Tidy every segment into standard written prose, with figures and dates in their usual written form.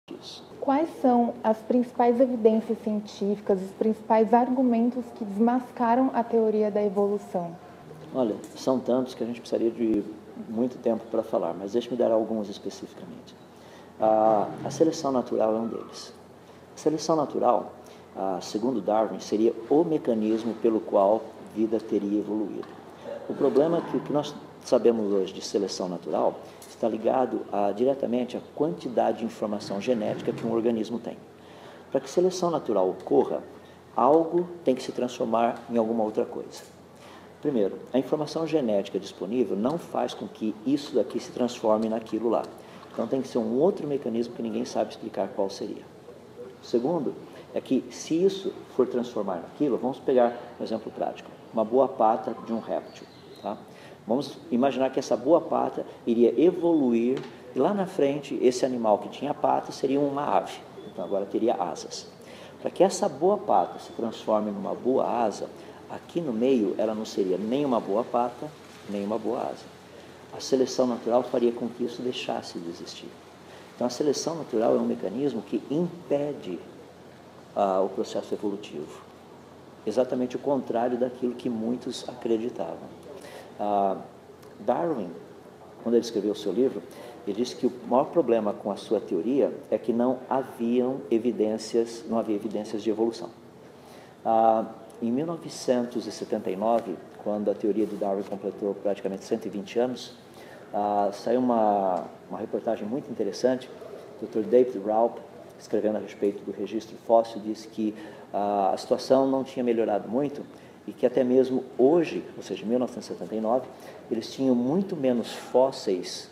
disso. Quais são as principais evidências científicas, os principais argumentos que desmascaram a teoria da evolução? Olha, são tantos que a gente precisaria de muito tempo para falar, mas deixe-me dar alguns especificamente. A seleção natural é um deles. A seleção natural, segundo Darwin, seria o mecanismo pelo qual a vida teria evoluído. O problema é que o que nós sabemos hoje de seleção natural está ligado diretamente à quantidade de informação genética que um organismo tem. Para que seleção natural ocorra, algo tem que se transformar em alguma outra coisa. Primeiro, a informação genética disponível não faz com que isso daqui se transforme naquilo lá. Então tem que ser um outro mecanismo que ninguém sabe explicar qual seria. Segundo, é que se isso for transformar naquilo, vamos pegar um exemplo prático, uma boa pata de um réptil. Tá? Vamos imaginar que essa boa pata iria evoluir e lá na frente esse animal que tinha pata seria uma ave, então agora teria asas. Para que essa boa pata se transforme numa boa asa, aqui no meio ela não seria nem uma boa pata, nem uma boa asa. A seleção natural faria com que isso deixasse de existir. Então a seleção natural é um mecanismo que impede o processo evolutivo. Exatamente o contrário daquilo que muitos acreditavam. Darwin, quando ele escreveu o seu livro, ele disse que o maior problema com a sua teoria é que não havia evidências de evolução. Em 1979, quando a teoria de Darwin completou praticamente 120 anos, saiu uma reportagem muito interessante. O Dr. David Raup, escrevendo a respeito do registro fóssil, disse que a situação não tinha melhorado muito e que até mesmo hoje, ou seja, em 1979, eles tinham muito menos fósseis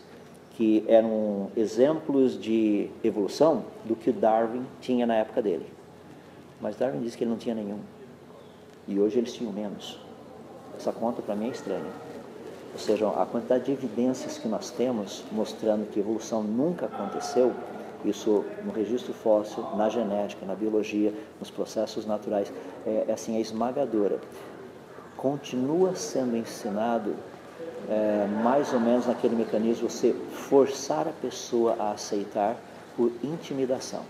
que eram exemplos de evolução do que o Darwin tinha na época dele. Mas Darwin disse que ele não tinha nenhum. E hoje eles tinham menos. Essa conta para mim é estranha. Ou seja, a quantidade de evidências que nós temos mostrando que evolução nunca aconteceu, isso no registro fóssil, na genética, na biologia, nos processos naturais, é esmagadora. Continua sendo ensinado mais ou menos naquele mecanismo, você forçar a pessoa a aceitar por intimidação.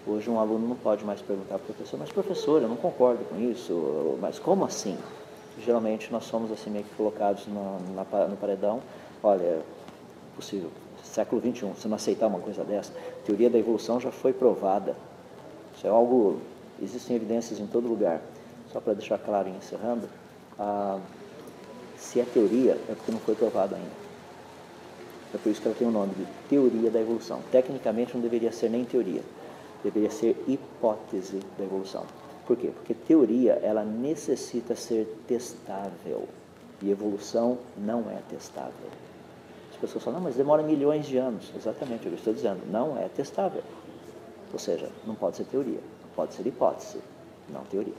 Hoje um aluno não pode mais perguntar para o professor, mas professor, eu não concordo com isso, mas como assim? Geralmente nós somos assim meio que colocados no paredão. Olha, é possível, século XXI, se não aceitar uma coisa dessa, a teoria da evolução já foi provada. Isso é algo, existem evidências em todo lugar. Só para deixar claro e encerrando, se é teoria, é porque não foi provado ainda. É por isso que ela tem o nome de teoria da evolução. Tecnicamente não deveria ser nem teoria, deveria ser hipótese da evolução. Por quê? Porque teoria, ela necessita ser testável, e evolução não é testável. As pessoas falam, não, mas demora milhões de anos. Exatamente, eu estou dizendo, não é testável. Ou seja, não pode ser teoria, pode ser hipótese, não teoria.